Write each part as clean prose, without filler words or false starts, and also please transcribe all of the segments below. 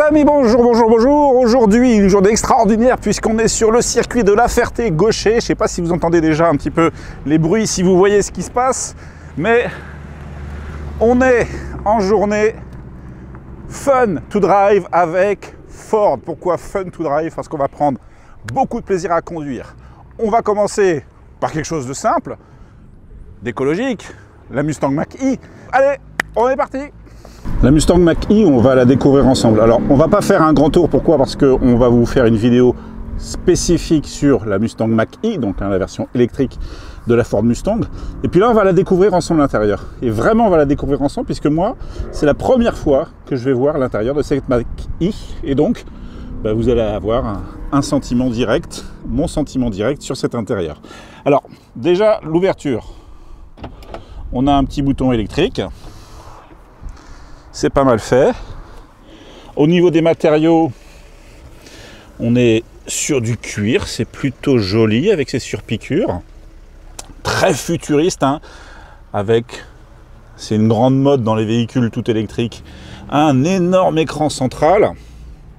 amis, bonjour, bonjour, bonjour. Aujourd'hui, une journée extraordinaire puisqu'on est sur le circuit de La Ferté-Gaucher. Je ne sais pas si vous entendez déjà un petit peu les bruits, si vous voyez ce qui se passe, mais on est en journée fun to drive avec Ford. Pourquoi fun to drive? Parce qu'on va prendre beaucoup de plaisir à conduire. On va commencer par quelque chose de simple, d'écologique, la Mustang Mach-E. Allez, on est parti! La Mustang Mach-E, on va la découvrir ensemble. Alors, on va pas faire un grand tour. Pourquoi? Parce qu'on va vous faire une vidéo spécifique sur la Mustang Mach-E, donc la version électrique de la Ford Mustang. Et puis là, on va la découvrir ensemble à l'intérieur. Et vraiment, on va la découvrir ensemble, puisque moi, c'est la première fois que je vais voir l'intérieur de cette Mach-E. Et donc, vous allez avoir un sentiment direct, mon sentiment direct sur cet intérieur. Alors, déjà, l'ouverture. On a un petit bouton électrique. C'est pas mal fait. Au niveau des matériaux, on est sur du cuir. C'est plutôt joli avec ses surpiqûres. Très futuriste, hein, avec, c'est une grande mode dans les véhicules tout électriques, un énorme écran central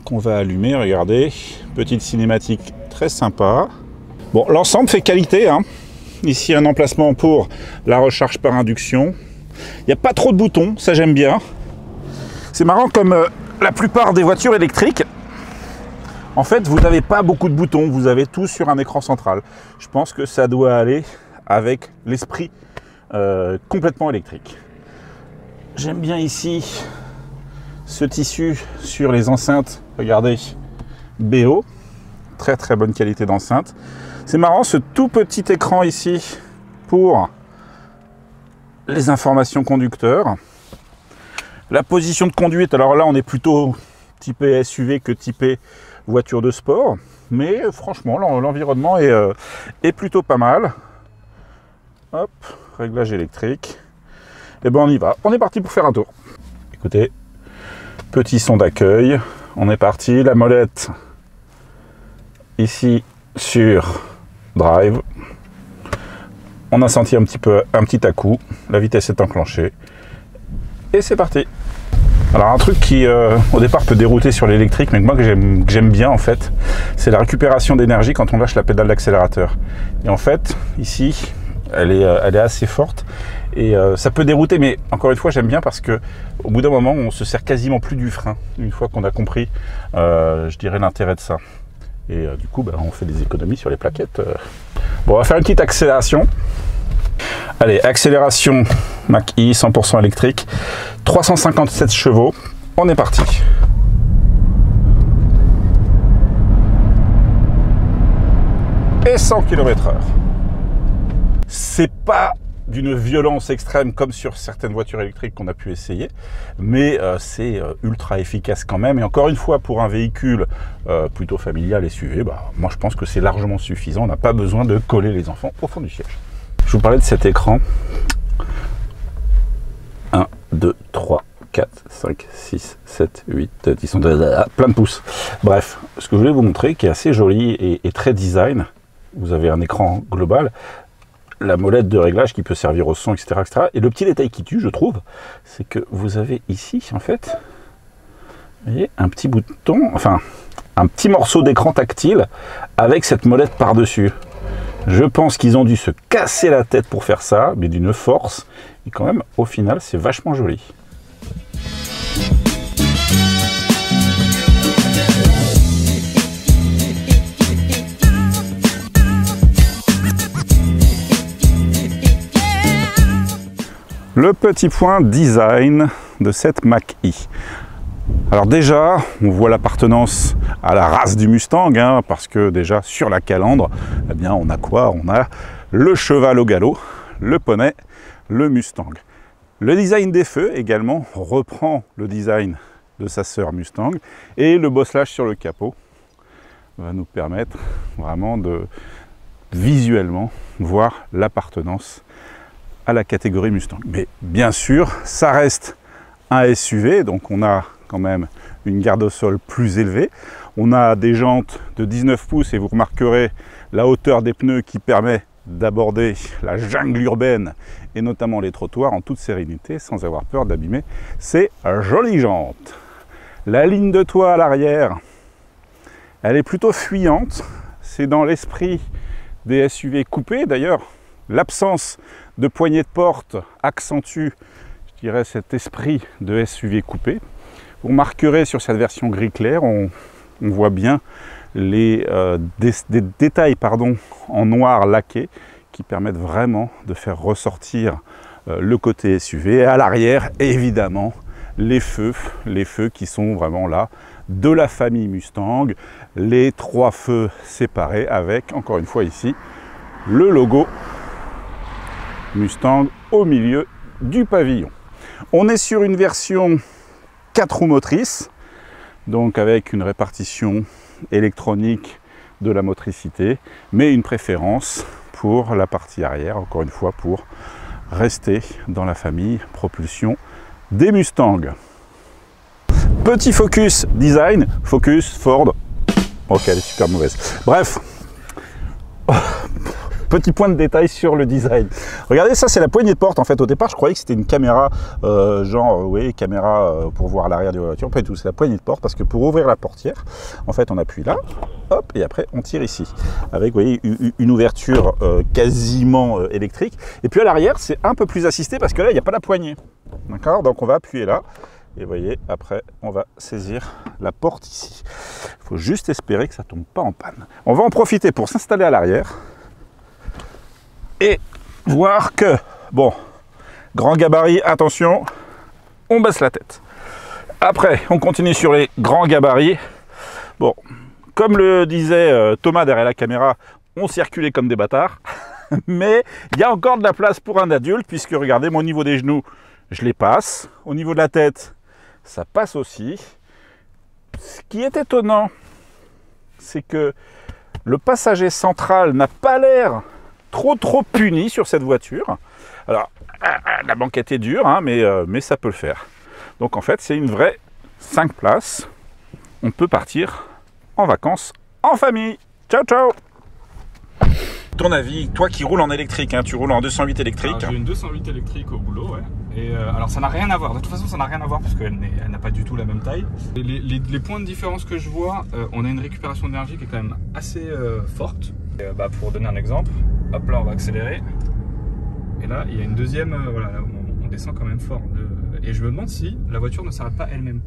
qu'on va allumer. Regardez, petite cinématique très sympa. Bon, l'ensemble fait qualité, hein. Ici, un emplacement pour la recharge par induction. Il n'y a pas trop de boutons, ça j'aime bien. C'est marrant, comme la plupart des voitures électriques, en fait, vous n'avez pas beaucoup de boutons, vous avez tout sur un écran central. Je pense que ça doit aller avec l'esprit complètement électrique. J'aime bien ici ce tissu sur les enceintes, regardez, BO, très très bonne qualité d'enceinte. C'est marrant, ce tout petit écran ici pour les informations conducteurs. La position de conduite, alors là on est plutôt typé SUV que typé voiture de sport, mais franchement l'environnement est plutôt pas mal. Hop, réglage électrique. Et ben on y va, on est parti pour faire un tour. Écoutez, petit son d'accueil, on est parti, la molette ici sur Drive. On a senti un petit à-coup, la vitesse est enclenchée. Et c'est parti. Alors un truc qui au départ peut dérouter sur l'électrique, mais que moi que j'aime bien en fait, c'est la récupération d'énergie quand on lâche la pédale d'accélérateur. Et en fait, ici, elle est assez forte et ça peut dérouter, mais encore une fois j'aime bien parce que au bout d'un moment on se sert quasiment plus du frein, une fois qu'on a compris, je dirais, l'intérêt de ça. Et du coup, on fait des économies sur les plaquettes. Bon, on va faire une petite accélération. Allez, accélération Mach-E 100% électrique, 357 chevaux, on est parti. Et 100 km/h. C'est pas d'une violence extrême comme sur certaines voitures électriques qu'on a pu essayer, mais c'est ultra efficace quand même. Et encore une fois, pour un véhicule plutôt familial SUV, moi je pense que c'est largement suffisant. On n'a pas besoin de coller les enfants au fond du siège. Je vous parlais de cet écran. 1, 2, 3, 4, 5, 6, 7, 8, 10, 11, plein de pouces. Bref, ce que je voulais vous montrer, qui est assez joli et très design, vous avez un écran global, la molette de réglage qui peut servir au son, etc., etc. Et le petit détail qui tue, je trouve, c'est que vous avez ici, en fait, vous voyez, un petit bouton, enfin, un petit morceau d'écran tactile avec cette molette par-dessus. Je pense qu'ils ont dû se casser la tête pour faire ça, mais d'une force. Et quand même, au final, c'est vachement joli. Le petit point design de cette Mach-E. Alors déjà, on voit l'appartenance à la race du Mustang, hein, parce que déjà sur la calandre, eh bien, on a quoi? On a le cheval au galop, le poney, le Mustang. Le design des feux également reprend le design de sa sœur Mustang, et le bosselage sur le capot va nous permettre vraiment de visuellement voir l'appartenance à la catégorie Mustang. Mais bien sûr, ça reste un SUV, donc on a quand même une garde au sol plus élevée. On a des jantes de 19 pouces et vous remarquerez la hauteur des pneus qui permet d'aborder la jungle urbaine et notamment les trottoirs en toute sérénité sans avoir peur d'abîmer ces jolies jantes. La ligne de toit à l'arrière, elle est plutôt fuyante. C'est dans l'esprit des SUV coupés. D'ailleurs, l'absence de poignée de porte accentue, je dirais, cet esprit de SUV coupé. Vous remarquerez sur cette version gris clair, on voit bien des détails en noir laqué qui permettent vraiment de faire ressortir le côté SUV. Et à l'arrière, évidemment, les feux qui sont vraiment là de la famille Mustang, les 3 feux séparés avec, encore une fois ici, le logo Mustang au milieu du pavillon. On est sur une version 4 roues motrices, donc avec une répartition électronique de la motricité, mais une préférence pour la partie arrière, encore une fois pour rester dans la famille propulsion des Mustangs. Petit focus design, focus Ford. Ok, elle est super mauvaise. Bref, petit point de détail sur le design. Regardez, ça c'est la poignée de porte. En fait, au départ, je croyais que c'était une caméra, caméra pour voir l'arrière de la voiture. Pas du tout, c'est la poignée de porte parce que pour ouvrir la portière, en fait, on appuie là, hop, et après on tire ici. Avec, vous voyez, une ouverture quasiment électrique. Et puis à l'arrière, c'est un peu plus assisté parce que là, il n'y a pas la poignée. D'accord? Donc on va appuyer là. Et vous voyez, après, on va saisir la porte ici. Il faut juste espérer que ça ne tombe pas en panne. On va en profiter pour s'installer à l'arrière. Et voir que, bon, grand gabarit, attention, on baisse la tête. Après, on continue sur les grands gabarits. Bon, comme le disait Thomas derrière la caméra, on circulait comme des bâtards. Mais il y a encore de la place pour un adulte, puisque regardez, moi, au niveau des genoux, je les passe. Au niveau de la tête, ça passe aussi. Ce qui est étonnant, c'est que le passager central n'a pas l'air trop puni sur cette voiture. Alors, la banquette est dure, hein, mais ça peut le faire. Donc en fait, c'est une vraie 5 places. On peut partir en vacances en famille. Ciao, ciao! Ton avis, toi qui roules en électrique, hein, tu roules en 208 électrique. J'ai une 208 électrique au boulot, ouais. Et alors ça n'a rien à voir, de toute façon ça n'a rien à voir parce qu'elle n'a pas du tout la même taille. Les points de différence que je vois, on a une récupération d'énergie qui est quand même assez forte. Et, pour donner un exemple, hop là on va accélérer. Et là il y a une deuxième, voilà, là, on descend quand même fort. Et je me demande si la voiture ne s'arrête pas elle-même.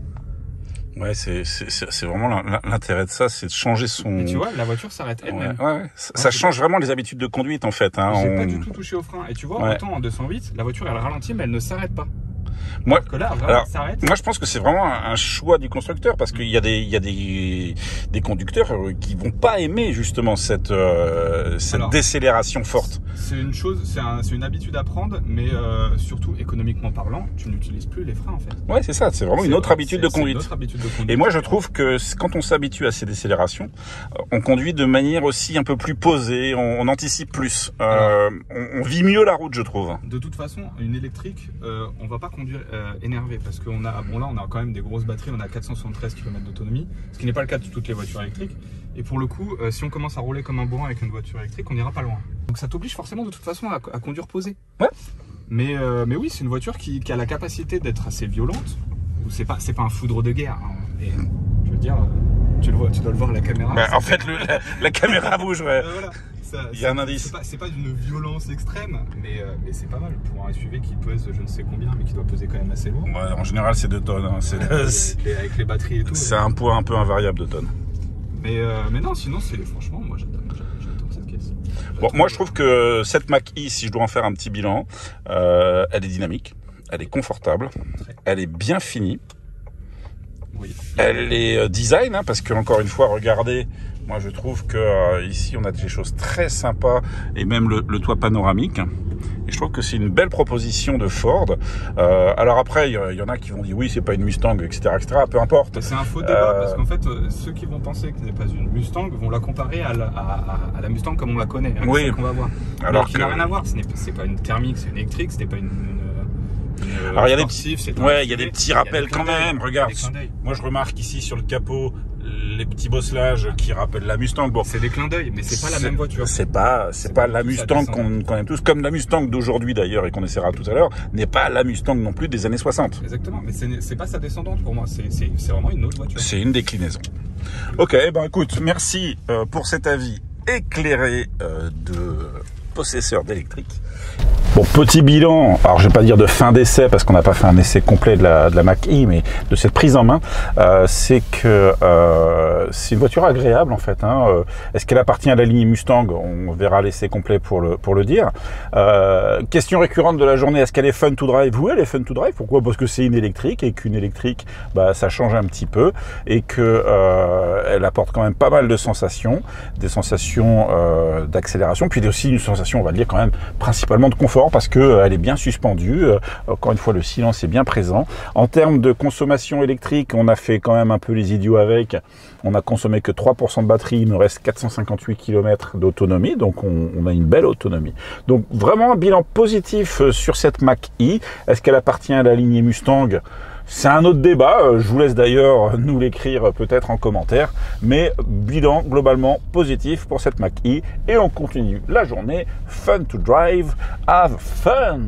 Ouais, c'est vraiment l'intérêt de ça, c'est de changer son... Et tu vois, la voiture s'arrête elle-même. Ouais. Ça change vraiment les habitudes de conduite en fait. Hein, j'ai pas du tout touché au frein. Et tu vois, autant en 208, la voiture elle ralentit mais elle ne s'arrête pas. Moi, que là, vraiment, s'arrête. Moi, je pense que c'est vraiment un choix du constructeur parce qu'il y a des conducteurs qui vont pas aimer justement cette décélération forte. C'est une chose, c'est une habitude à prendre, mais surtout économiquement parlant, tu n'utilises plus les freins en fait. Ouais, c'est ça. C'est vraiment une autre habitude de conduite. Et moi, je trouve que quand on s'habitue à ces décélérations, on conduit de manière aussi un peu plus posée, on anticipe plus, on vit mieux la route, je trouve. De toute façon, une électrique, on va pas conduire énervé parce qu'on a, bon là on a quand même des grosses batteries, on a 473 km d'autonomie, ce qui n'est pas le cas de toutes les voitures électriques. Et pour le coup, si on commence à rouler comme un bourrin avec une voiture électrique, on n'ira pas loin. Donc ça t'oblige forcément de toute façon à conduire posé. Ouais. Mais oui, c'est une voiture qui a la capacité d'être assez violente. C'est pas un foudre de guerre. Hein. Et, je veux dire, tu dois le voir à la caméra. En fait, la caméra bouge. Ouais. Voilà. Il y a un indice. C'est pas d'une violence extrême, mais c'est pas mal pour un SUV qui pèse je ne sais combien, mais qui doit peser quand même assez lourd. Ouais, en général, c'est 2 tonnes. Hein. Avec les batteries et tout. C'est un poids un peu invariable de tonnes. Mais non, sinon, franchement, moi j'adore cette caisse. Bon, moi je trouve que cette Mach-E, si je dois en faire un petit bilan, elle est dynamique, elle est confortable, elle est bien finie. Oui. Elle est design, hein, parce que encore une fois, regardez, moi je trouve que ici on a des choses très sympas et même le toit panoramique. Et je trouve que c'est une belle proposition de Ford. Alors après, il y en a qui vont dire oui, c'est pas une Mustang, etc., peu importe. C'est un faux débat parce qu'en fait, ceux qui vont penser que ce n'est pas une Mustang vont la comparer à la Mustang comme on la connaît, hein, oui. Qu'on va voir. Alors qui n'a rien à voir. C'est pas une thermique, c'est une électrique, c'était pas une alors il y a des petits rappels quand même. Regarde, moi je remarque ici sur le capot les petits bosselages qui rappellent la Mustang. Bon, c'est des clins d'œil, mais c'est pas la même voiture. C'est pas la Mustang qu'on aime tous, comme la Mustang d'aujourd'hui d'ailleurs et qu'on essaiera tout à l'heure, n'est pas la Mustang non plus des années 60. Exactement, mais c'est pas sa descendante pour moi, c'est vraiment une autre voiture. C'est une déclinaison. Ok, ben écoute, merci pour cet avis éclairé de possesseur d'électrique. Bon, petit bilan, alors je vais pas dire de fin d'essai parce qu'on n'a pas fait un essai complet de la Mach-E, mais de cette prise en main, c'est que c'est une voiture agréable en fait. Hein. Est-ce qu'elle appartient à la ligne Mustang? On verra l'essai complet pour le dire. Question récurrente de la journée, est-ce qu'elle est fun to drive? Oui, elle est fun to drive. Pourquoi? Parce que c'est une électrique et qu'une électrique, bah, ça change un petit peu et que elle apporte quand même pas mal de sensations, des sensations d'accélération, puis aussi une sensation, on va dire quand même principalement de confort parce qu'elle est bien suspendue. Encore une fois, le silence est bien présent. En termes de consommation électrique, on a fait quand même un peu les idiots avec. On a consommé que 3% de batterie, il me reste 458 km d'autonomie, donc on a une belle autonomie. Donc vraiment un bilan positif sur cette Mach-E. Est-ce qu'elle appartient à la lignée Mustang? C'est un autre débat, je vous laisse d'ailleurs nous l'écrire peut-être en commentaire, mais bilan globalement positif pour cette Mach-E et on continue la journée. Fun to drive, have fun!